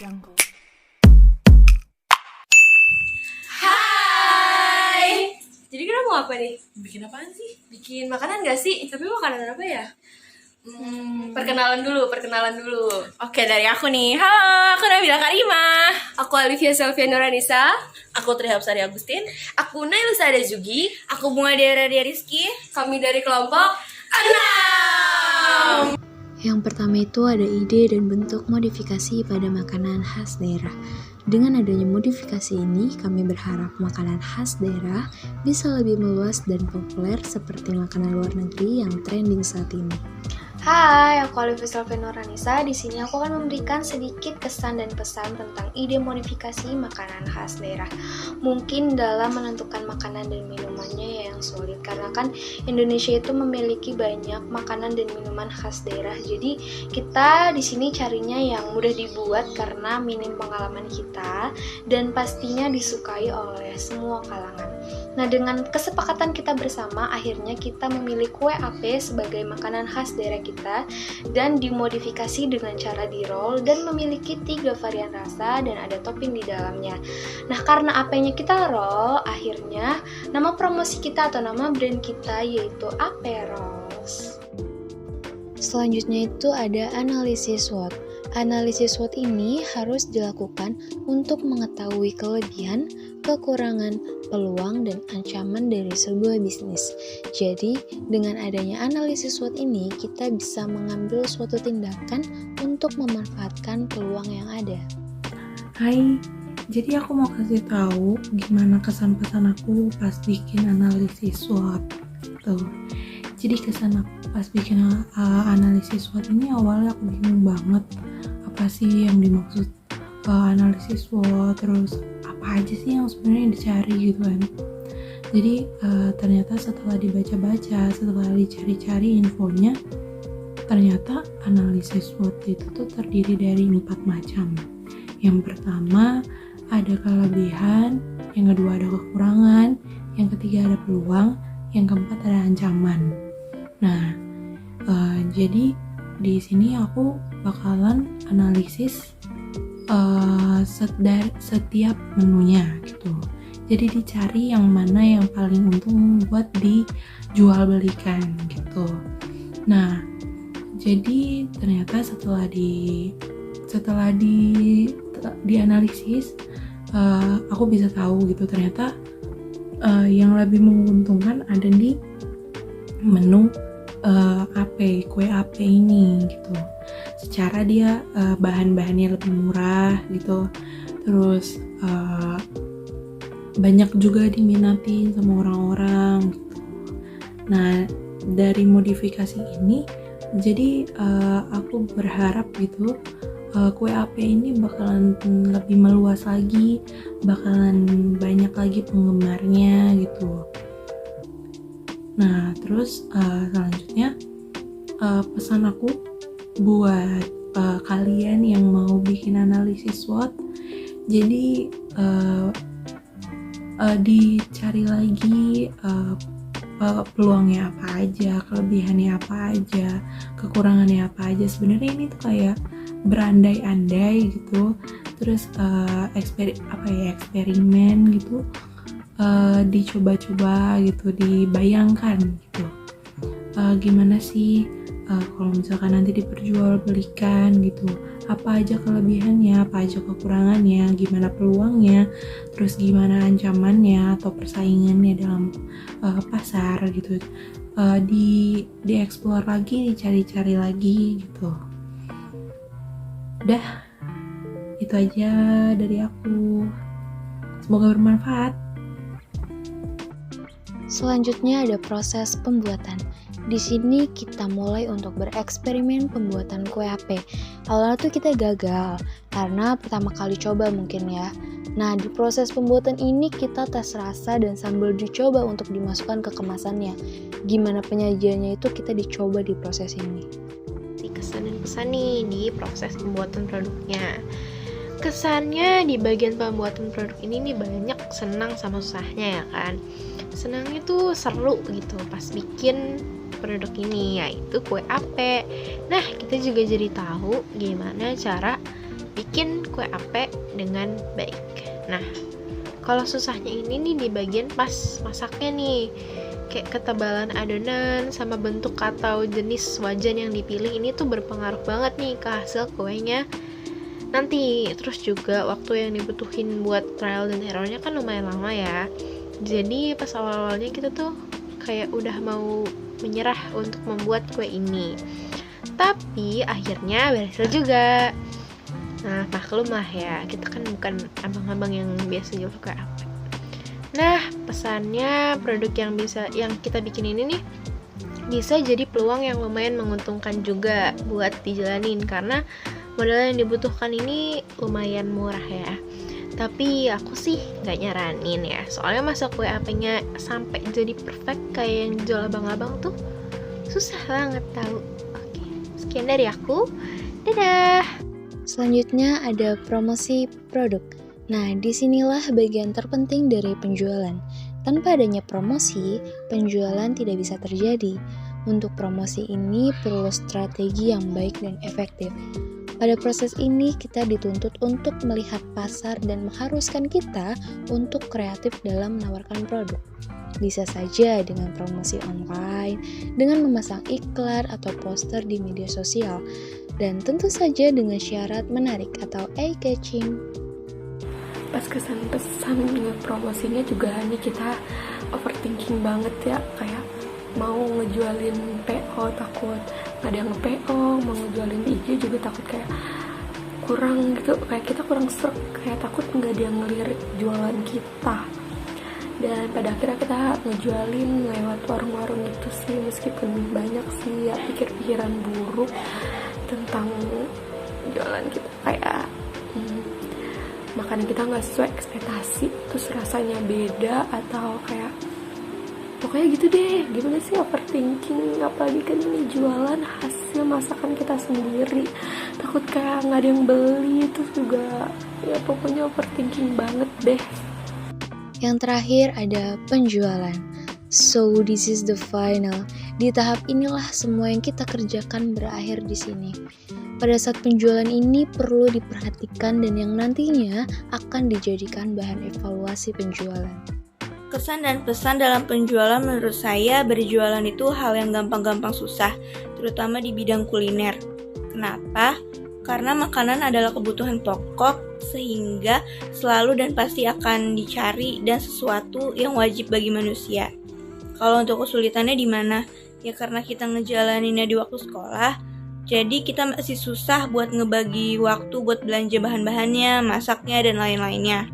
Jungle. Hai. Jadi kita mau apa nih? Bikin apaan sih? Bikin makanan gak sih? Tapi makanan apa ya? Perkenalan dulu. Oke, dari aku nih. Halo, aku Nabila Karima. Aku Alivia Selvia Nuranisa. Aku Trihapsari Agustin. Aku Nailusa Zugi. Aku Bunga Diara Rizky. Kami dari kelompok 6. Yang pertama itu ada ide dan bentuk modifikasi pada makanan khas daerah. Dengan adanya modifikasi ini, kami berharap makanan khas daerah bisa lebih meluas dan populer seperti makanan luar negeri yang trending saat ini. Hai, aku Alivia Selvia Nuranisa. Di sini aku akan memberikan sedikit kesan dan pesan tentang ide modifikasi makanan khas daerah. Mungkin dalam menentukan makanan dan minumannya yang sulit, karena kan Indonesia itu memiliki banyak makanan dan minuman khas daerah. Jadi kita di sini carinya yang mudah dibuat karena minim pengalaman kita dan pastinya disukai oleh semua kalangan. Nah, dengan kesepakatan kita bersama, akhirnya kita memilih kue ape sebagai makanan khas daerah kita dan dimodifikasi dengan cara di-roll dan memiliki 3 varian rasa dan ada topping di dalamnya. Nah, karena apenya kita roll, akhirnya nama promosi kita atau nama brand kita yaitu Ape Rolls. Selanjutnya itu ada analisis SWOT. Analisis SWOT ini harus dilakukan untuk mengetahui kelebihan, kekurangan, peluang, dan ancaman dari sebuah bisnis. Jadi, dengan adanya analisis SWOT ini, kita bisa mengambil suatu tindakan untuk memanfaatkan peluang yang ada. Hai, jadi aku mau kasih tahu gimana kesan-pesan aku pas bikin analisis SWOT. Tuh. Jadi kesan aku pas bikin analisis SWOT ini awalnya aku bingung banget apa sih yang dimaksud analisis SWOT, terus apa aja sih yang sebenarnya dicari gitu kan. Jadi ternyata setelah dibaca-baca, setelah dicari-cari infonya, ternyata analisis SWOT itu tuh terdiri dari 4 macam. Yang pertama ada kelebihan, yang kedua ada kekurangan, yang ketiga ada peluang, yang keempat ada ancaman. Nah, jadi di sini aku bakalan analisis setiap menunya gitu. Jadi dicari yang mana yang paling untung buat dijual belikan gitu. Nah, jadi ternyata setelah dianalisis, aku bisa tahu gitu ternyata yang lebih menguntungkan ada di menu kue ape ini gitu. Secara dia bahan-bahannya lebih murah gitu, terus banyak juga diminatin sama orang-orang gitu. Nah, dari modifikasi ini jadi aku berharap gitu kue ape ini bakalan lebih meluas lagi, bakalan banyak lagi penggemarnya gitu. Nah, terus selanjutnya pesan aku buat kalian yang mau bikin analisis SWOT, jadi dicari lagi peluangnya apa aja, kelebihannya apa aja, kekurangannya apa aja. Sebenarnya ini tuh kayak berandai-andai gitu, terus eksperimen gitu, dicoba-coba gitu, dibayangkan gitu. Gimana sih kalau misalkan nanti diperjualbelikan gitu, apa aja kelebihannya, apa aja kekurangannya, gimana peluangnya, terus gimana ancamannya atau persaingannya dalam pasar gitu. Dieksplor lagi, dicari-cari lagi gitu. Udah, itu aja dari aku. Semoga bermanfaat. Selanjutnya ada proses pembuatan. Di sini kita mulai untuk bereksperimen pembuatan kue ape. Awalnya tuh kita gagal karena pertama kali coba mungkin ya. Nah, di proses pembuatan ini kita tes rasa dan sambil dicoba untuk dimasukkan ke kemasannya. Gimana penyajiannya itu kita dicoba di proses ini. Kesan dan pesan nih di proses pembuatan produknya. Kesannya di bagian pembuatan produk ini nih banyak senang sama susahnya ya kan. Senangnya tuh seru gitu pas bikin produk ini, yaitu kue ape. Nah, kita juga jadi tahu gimana cara bikin bikin kue ape dengan baik. Nah, kalau susahnya ini nih di bagian pas masaknya nih, kayak ketebalan adonan sama bentuk atau jenis wajan yang dipilih ini tuh berpengaruh banget nih ke hasil kuenya nanti. Terus juga waktu yang dibutuhin buat trial dan errornya kan lumayan lama ya. Jadi pas awal-awalnya kita tuh kayak udah mau menyerah untuk membuat kue ini, tapi akhirnya berhasil juga. Nah, maklum lah ya, kita kan bukan abang-abang yang biasa jual kue ape. Nah, pesannya produk yang kita bikin ini nih bisa jadi peluang yang lumayan menguntungkan juga buat dijalanin, karena modal yang dibutuhkan ini lumayan murah ya. Tapi aku sih nggak nyaranin ya, soalnya masak kue apenya sampai jadi perfect kayak yang jual abang-abang tuh susah banget tahu. Oke, sekian dari aku. Dadah. Selanjutnya ada promosi produk. Nah, disinilah bagian terpenting dari penjualan. Tanpa adanya promosi, penjualan tidak bisa terjadi. Untuk promosi ini perlu strategi yang baik dan efektif. Pada proses ini, kita dituntut untuk melihat pasar dan mengharuskan kita untuk kreatif dalam menawarkan produk. Bisa saja dengan promosi online, dengan memasang iklan atau poster di media sosial, dan tentu saja dengan syarat menarik atau eye-catching. Pas kesan pesan promosinya juga hanya kita overthinking banget ya, kayak mau ngejualin PO takut nggak ada yang nge-PO, mau ngejualin IG juga takut kayak kurang gitu, kayak kita kurang serk, kayak takut nggak ada yang ngelirik jualan kita. Dan pada akhirnya kita ngejualin lewat warung-warung itu sih, meskipun banyak sih ya pikir-pikiran buruk tentang jualan kita, kayak makanan kita nggak sesuai ekspektasi, terus rasanya beda, atau kayak pokoknya gitu deh. Gimana sih overthinking, apalagi kan ini jualan hasil masakan kita sendiri, takut kayak nggak ada yang beli, terus juga ya pokoknya overthinking banget deh. Yang terakhir ada penjualan. So this is the final. Di tahap inilah semua yang kita kerjakan berakhir di sini. Pada saat penjualan ini perlu diperhatikan dan yang nantinya akan dijadikan bahan evaluasi penjualan. Kesan dan pesan dalam penjualan menurut saya, berjualan itu hal yang gampang-gampang susah, terutama di bidang kuliner. Kenapa? Karena makanan adalah kebutuhan pokok, sehingga selalu dan pasti akan dicari dan sesuatu yang wajib bagi manusia. Kalau untuk kesulitannya di mana? Ya karena kita ngejalaninnya di waktu sekolah, jadi kita masih susah buat ngebagi waktu buat belanja bahan-bahannya, masaknya, dan lain-lainnya.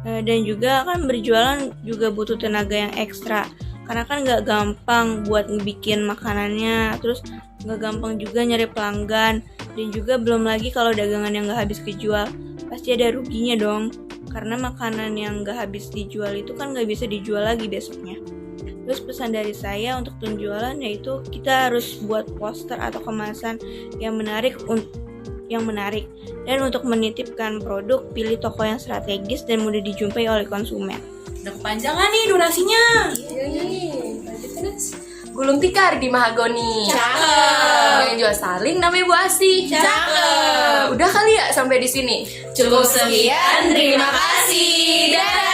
Dan juga kan berjualan juga butuh tenaga yang ekstra, karena kan gak gampang buat ngebikin makanannya, terus gak gampang juga nyari pelanggan, dan juga belum lagi kalau dagangan yang gak habis kejual, pasti ada ruginya dong, karena makanan yang gak habis dijual itu kan gak bisa dijual lagi besoknya. Terus pesan dari saya untuk penjualan yaitu kita harus buat poster atau kemasan yang menarik. Dan untuk menitipkan produk, pilih toko yang strategis dan mudah dijumpai oleh konsumen. Udah kepanjangan nih durasinya. Iya nih, gulung tikar di mahagoni. Cakep. Yang jual saling namanya Bu Asi. Cakep. Udah kali ya sampai di sini. Cukup sekian, terima kasih. Dadah.